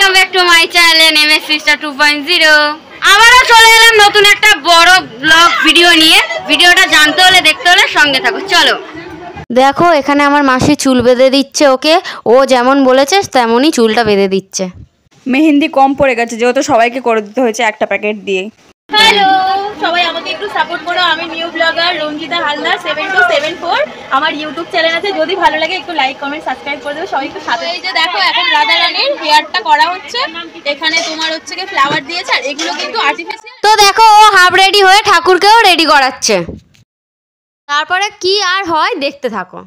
Welcome back to my channel MS sister 2.0। আবারও চলে এলাম নতুন একটা বড় ব্লগ ভিডিও নিয়ে। ভিডিওটা জানতে হলে দেখতে হলে সঙ্গে থাকো। চলো দেখো, এখানে আমার মাসি চুল বেঁধে দিচ্ছে ওকে। ও যেমন বলেছে তেমনই চুলটা বেঁধে দিচ্ছে। মেহেন্দি কম পড়ে গেছে যেহেতু সবাইকে করে দিতে হয়েছে একটা প্যাকেট দিয়ে। হ্যালো সবাই, আমাকে একটু সাপোর্ট করো। আমি নিউ ব্লগার রঞ্জিতা হালদার 7274। আমার ইউটিউব চ্যানেল আছে, যদি ভালো লাগে একটু লাইক কমেন্ট সাবস্ক্রাইব করে দেবে। সবাই একটু সাথে। এই যে দেখো, এখন রাধা রানীর হেয়ারটা করা হচ্ছে। এখানে তোমার হচ্ছে কি ফ্লাওয়ার দিয়েছে, আর এগুলো কিন্তু আর্টিফিশিয়াল। তো দেখো, ও হাফ রেডি হয়ে ঠাকুরকেও রেডি করাচ্ছে। তারপরে কি আর হয় দেখতে থাকো।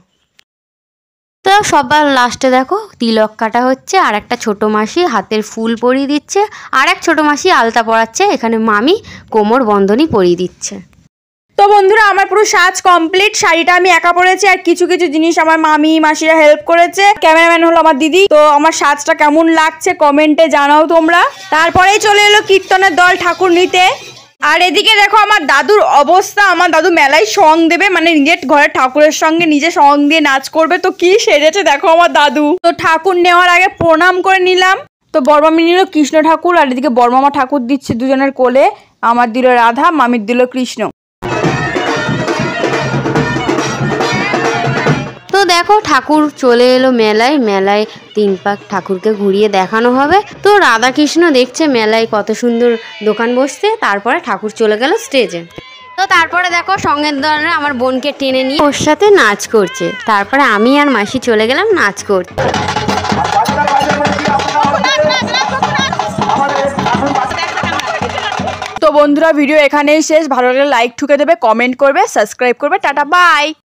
তো সবার লাস্টে দেখো তিলক কাটা হচ্ছে, আর একটা ছোটো মাসি হাতের ফুল পরিয়ে দিচ্ছে, আর এক ছোটো মাসি আলতা পরাচ্ছে। এখানে মামি কোমর বন্ধনী পরিয়ে দিচ্ছে। তো বন্ধুরা, আমার পুরো সাজ কমপ্লিট। শাড়িটা আমি একা পরেছি, আর কিছু কিছু জিনিস আমার মামি মাসিরা হেল্প করেছে। ক্যামেরাম্যান হলো আমার দিদি। তো আমার সাজটা কেমন লাগছে কমেন্টে জানাও তোমরা। তারপরেই চলে এলো কীর্তনের দল ঠাকুর নিতে। আর এদিকে দেখো আমার দাদুর অবস্থা। আমার দাদু মেলায় সং দেবে, মানে নিজের ঘরের ঠাকুরের সঙ্গে নিজে সং দিয়ে নাচ করবে। তো কি সেজেছে দেখো আমার দাদু। তো ঠাকুর নেওয়ার আগে প্রণাম করে নিলাম। তো বড়মামি নিল কৃষ্ণ ঠাকুর, আর এদিকে বড়মামা ঠাকুর দিচ্ছে দুজনের কোলে। আমার দিল রাধা, মামির দিল কৃষ্ণ। তো দেখো ঠাকুর চলে এলো মেলায়। মেলায় 3 পাক ঠাকুরকে ঘুরিয়ে দেখানো হবে। তো রাধাকৃষ্ণ দেখছে মেলায় কত সুন্দর দোকান বসছে। তারপরে ঠাকুর চলে গেল স্টেজে। তো তারপরে দেখো সঙ্গের দলরা আমার বোনকে টেনে নিয়ে ওর সাথে নাচ করছে। তারপরে আমি আর মাসি চলে গেলাম নাচ করতে। তো বন্ধুরা, ভিডিও এখানেই শেষ। ভালো লাগলে লাইক ঠুকে দেবে, কমেন্ট করবে, সাবস্ক্রাইব করবে। Tata bye.